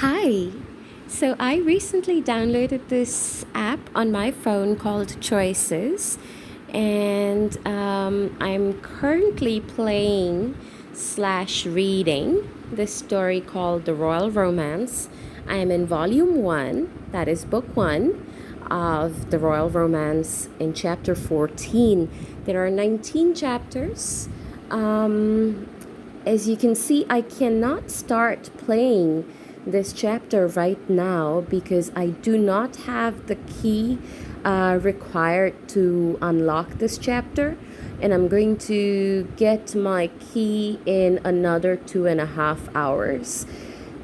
Hi. So I recently downloaded this app on my phone called Choices, and I'm currently playing slash reading this story called The Royal Romance. I am in volume one, that is book one of The Royal Romance in chapter 14. There are 19 chapters. As you can see, I cannot start playing this chapter right now because I do not have the key required to unlock this chapter, and I'm going to get my key in another 2.5 hours.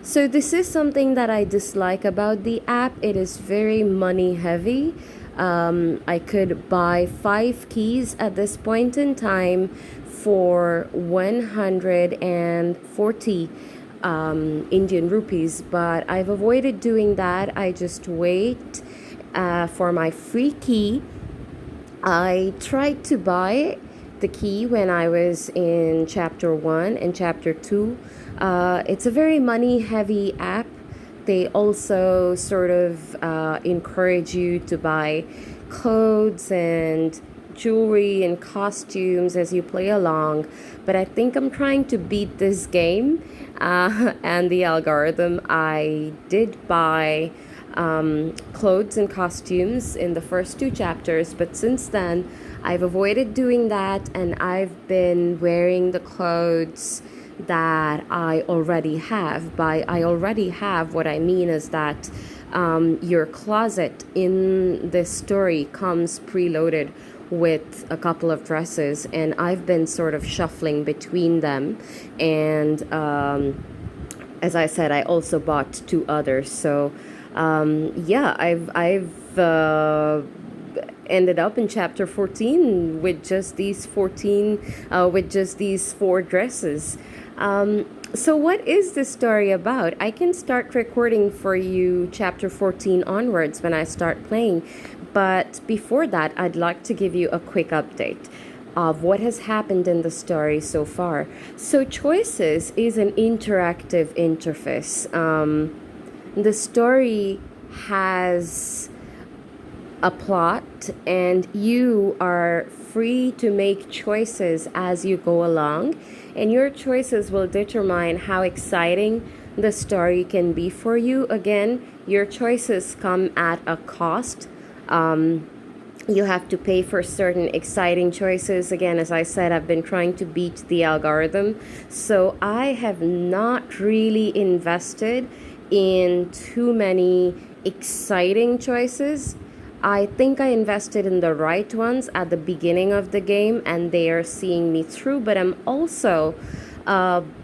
So this is something that I dislike about the app. It is very money heavy. I could buy 5 keys at this point in time for 140 Indian rupees, but I've avoided doing that. I just wait for my free key. I tried to buy the key when I was in chapter 1 and chapter 2. It's a very money heavy app. They also sort of encourage you to buy clothes and jewelry and costumes as you play along. But I think I'm trying to beat this game and the algorithm. I did buy clothes and costumes in the first 2 chapters, but since then I've avoided doing that, and I've been wearing the clothes that I already have. By I already have, what I mean is that your closet in this story comes preloaded with a couple of dresses, and I've been sort of shuffling between them. And as I said, I also bought 2 others. So yeah, I've ended up in chapter 14 with just these 4 dresses. So what is this story about? I can start recording for you chapter 14 onwards when I start playing. But before that, I'd like to give you a quick update of what has happened in the story so far. So Choices is an interactive interface. The story has a plot, and you are free to make choices as you go along, and your choices will determine how exciting the story can be for you. Again, your choices come at a cost. You have to pay for certain exciting choices. Again, as I said, I've been trying to beat the algorithm, so I have not really invested in too many exciting choices. I think I invested in the right ones at the beginning of the game, and they are seeing me through. But I'm also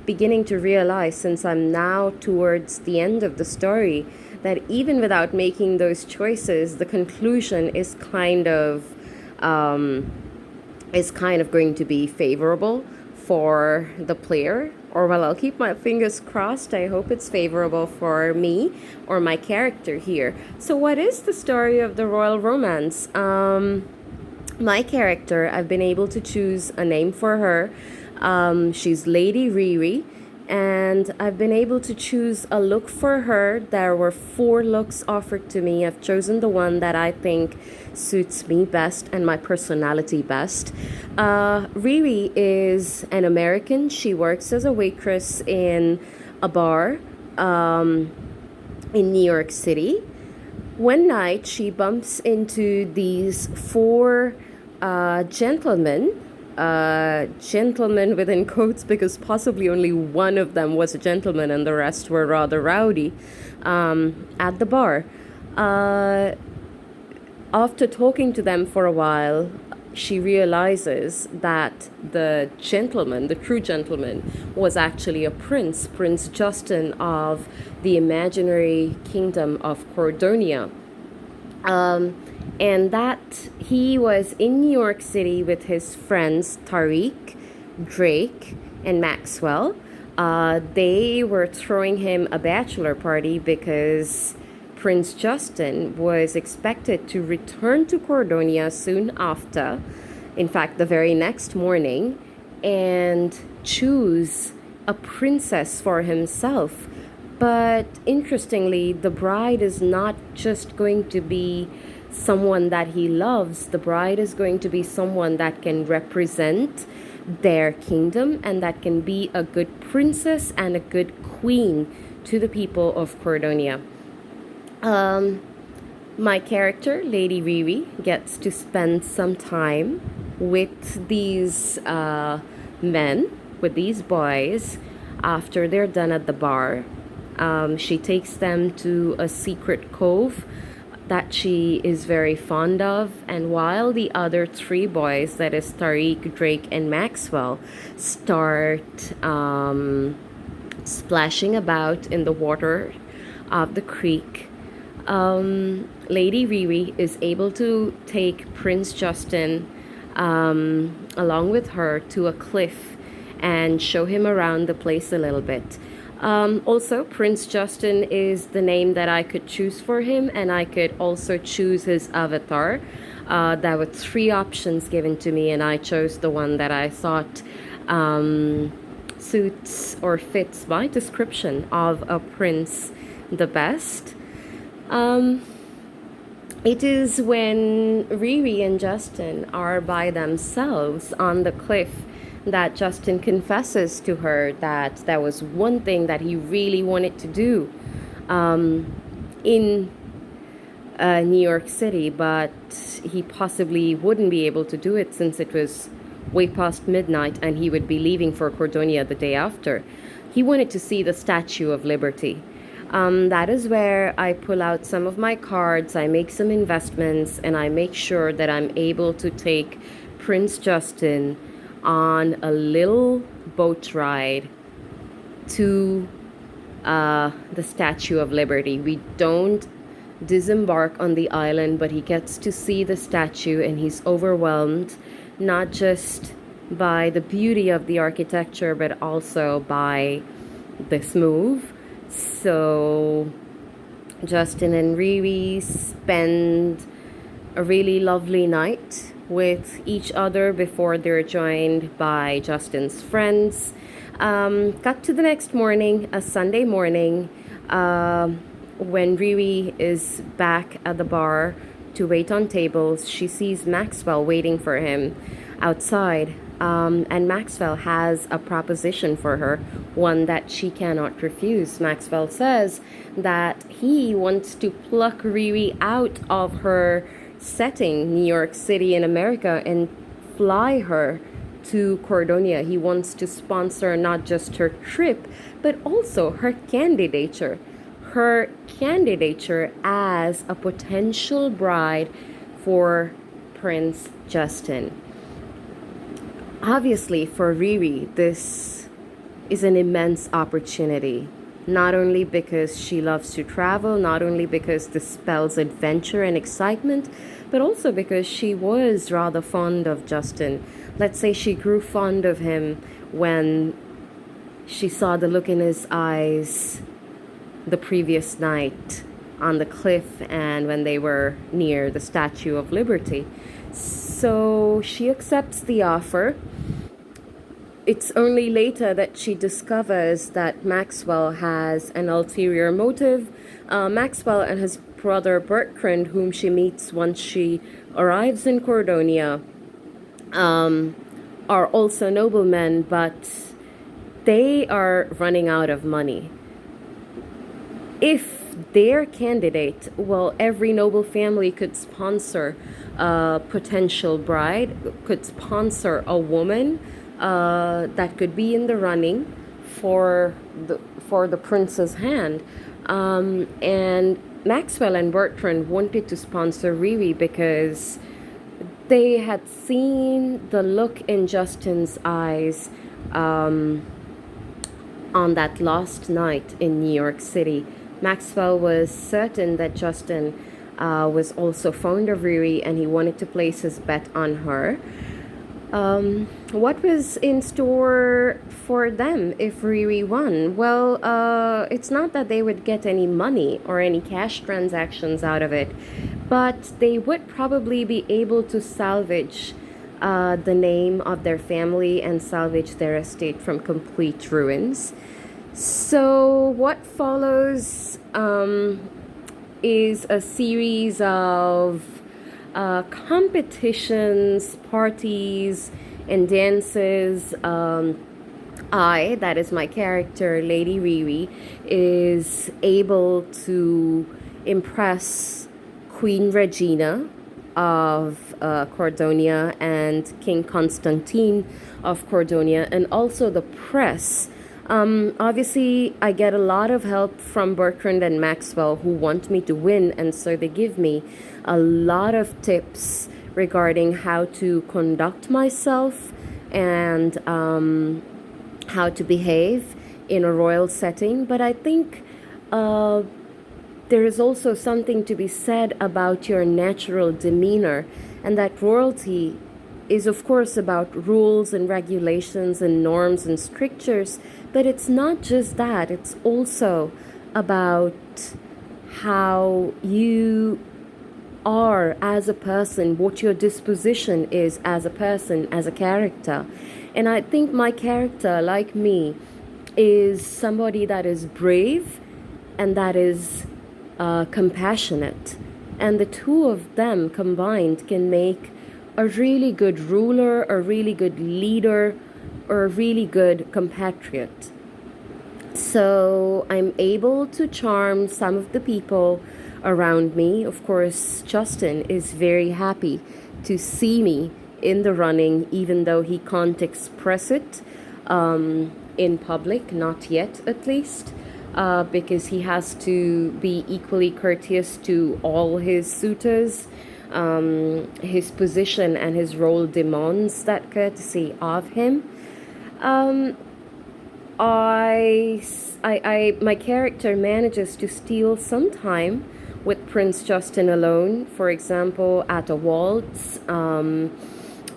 beginning to realize, since I'm now towards the end of the story, that even without making those choices, the conclusion is kind of going to be favorable for the player. Or, well, I'll keep my fingers crossed. I hope it's favorable for me or my character here. So what is the story of the Royal Romance? My character, I've been able to choose a name for her. She's Lady Riri. And I've been able to choose a look for her. There were 4 looks offered to me. I've chosen the one that I think suits me best and my personality best. Riri is an American. She works as a waitress in a bar in New York City. One night, she bumps into these 4 gentlemen. Gentlemen within quotes, because possibly only one of them was a gentleman and the rest were rather rowdy, at the bar. After talking to them for a while, she realizes that the gentleman, the true gentleman, was actually a prince, Prince Justin of the imaginary kingdom of Cordonia. And that he was in New York City with his friends Tariq, Drake, and Maxwell. They were throwing him a bachelor party because Prince Justin was expected to return to Cordonia soon after, in fact, the very next morning, and choose a princess for himself But interestingly, the bride is not just going to be someone that he loves. The bride is going to be someone that can represent their kingdom and that can be a good princess and a good queen to the people of Cordonia. My character, Lady Riri, gets to spend some time with these men, with these boys, after they're done at the bar. She takes them to a secret cove that she is very fond of, and while the other three boys, that is Tariq, Drake, and Maxwell, start splashing about in the water of the creek, Lady Riri is able to take Prince Justin along with her to a cliff and show him around the place a little bit. Also, Prince Justin is the name that I could choose for him, and I could also choose his avatar. There were three options given to me, and I chose the one that I thought suits or fits my description of a prince the best. It is when Riri and Justin are by themselves on the cliff that Justin confesses to her that there was one thing that he really wanted to do in New York City, but he possibly wouldn't be able to do it since it was way past midnight and he would be leaving for Cordonia the day after. He wanted to see the Statue of Liberty. That is where I pull out some of my cards, I make some investments, and I make sure that I'm able to take Prince Justin on a little boat ride to the Statue of Liberty. We don't disembark on the island, but he gets to see the statue and he's overwhelmed, not just by the beauty of the architecture, but also by this move. So Justin and Riri spend a really lovely night with each other before they're joined by Justin's friends. Cut to the next morning, a Sunday morning, when Riri is back at the bar to wait on tables. She sees Maxwell waiting for him outside. And Maxwell has a proposition for her, one that she cannot refuse. Maxwell says that he wants to pluck Riri out of her setting, New York City in America, and fly her to Cordonia. He wants to sponsor not just her trip, but also her candidature. Her candidature as a potential bride for Prince Justin. Obviously, for Riri, this is an immense opportunity. Not only because she loves to travel, not only because this spells adventure and excitement, but also because she was rather fond of Justin. Let's say she grew fond of him when she saw the look in his eyes the previous night on the cliff and when they were near the Statue of Liberty. So she accepts the offer. It's only later that she discovers that Maxwell has an ulterior motive. Maxwell and his brother Bertrand, whom she meets once she arrives in Cordonia, are also noblemen, but they are running out of money. If their candidate, well, every noble family could sponsor a potential bride, could sponsor a woman that could be in the running for the prince's hand. And Maxwell and Bertrand wanted to sponsor Riri because they had seen the look in Justin's eyes on that last night in New York City. Maxwell was certain that Justin was also fond of Riri and he wanted to place his bet on her. What was in store for them if Riri won? Well, it's not that they would get any money or any cash transactions out of it, but they would probably be able to salvage the name of their family and salvage their estate from complete ruins. So, what follows is a series of competitions, parties, and dances. That is my character, Lady Riri, is able to impress Queen Regina of Cordonia and King Constantine of Cordonia, and also the press. Obviously, I get a lot of help from Bertrand and Maxwell, who want me to win, and so they give me a lot of tips regarding how to conduct myself and how to behave in a royal setting. But I think there is also something to be said about your natural demeanor, and that royalty is, of course, about rules and regulations and norms and strictures, but it's not just that. It's also about how you are as a person, what your disposition is as a person, as a character. And I think my character, like me, is somebody that is brave and that is compassionate. And the two of them combined can make a really good ruler, a really good leader, or a really good compatriot. So I'm able to charm some of the people around me. Of course, Justin is very happy to see me in the running, even though he can't express it in public, not yet at least, because he has to be equally courteous to all his suitors. His position and his role demands that courtesy of him. My character manages to steal some time with Prince Justin alone, for example, at a waltz,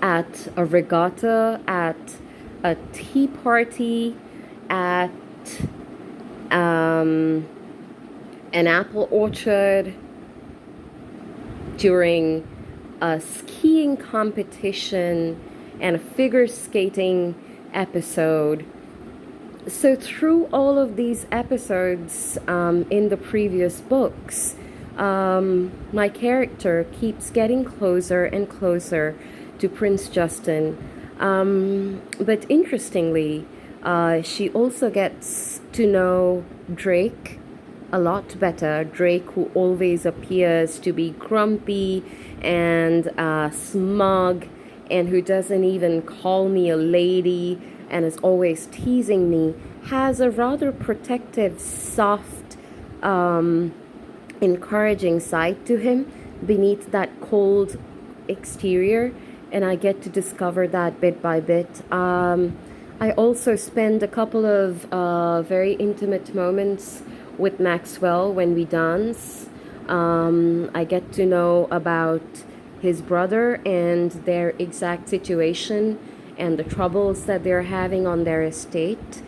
at a regatta, at a tea party, at an apple orchard, during a skiing competition, and a figure skating episode. So through all of these episodes in the previous books, my character keeps getting closer and closer to Prince Justin. But interestingly, she also gets to know Drake a lot better. Drake, who always appears to be grumpy and smug, and who doesn't even call me a lady and is always teasing me, has a rather protective, soft, encouraging side to him beneath that cold exterior, and I get to discover that bit by bit. I also spend a couple of very intimate moments with Maxwell when we dance. I get to know about his brother and their exact situation and the troubles that they're having on their estate.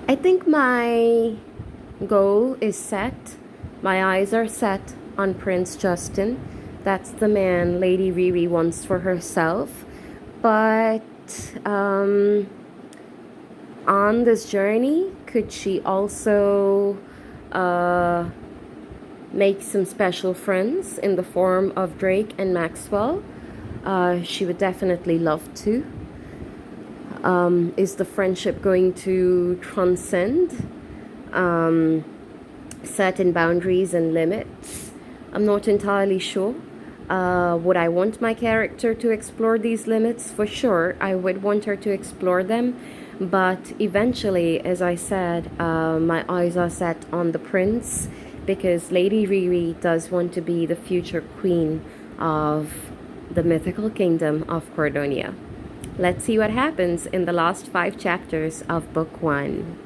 I think my goal is set. My eyes are set on Prince Justin. That's the man Lady Riri wants for herself. But on this journey, could she also make some special friends in the form of Drake and Maxwell? She would definitely love to. Is the friendship going to transcend certain boundaries and limits? I'm not entirely sure. Would I want my character to explore these limits? For sure, I would want her to explore them. But eventually, as I said, my eyes are set on the prince, because Lady Riri does want to be the future queen of the mythical kingdom of Cordonia. Let's see what happens in the last 5 chapters of Book 1.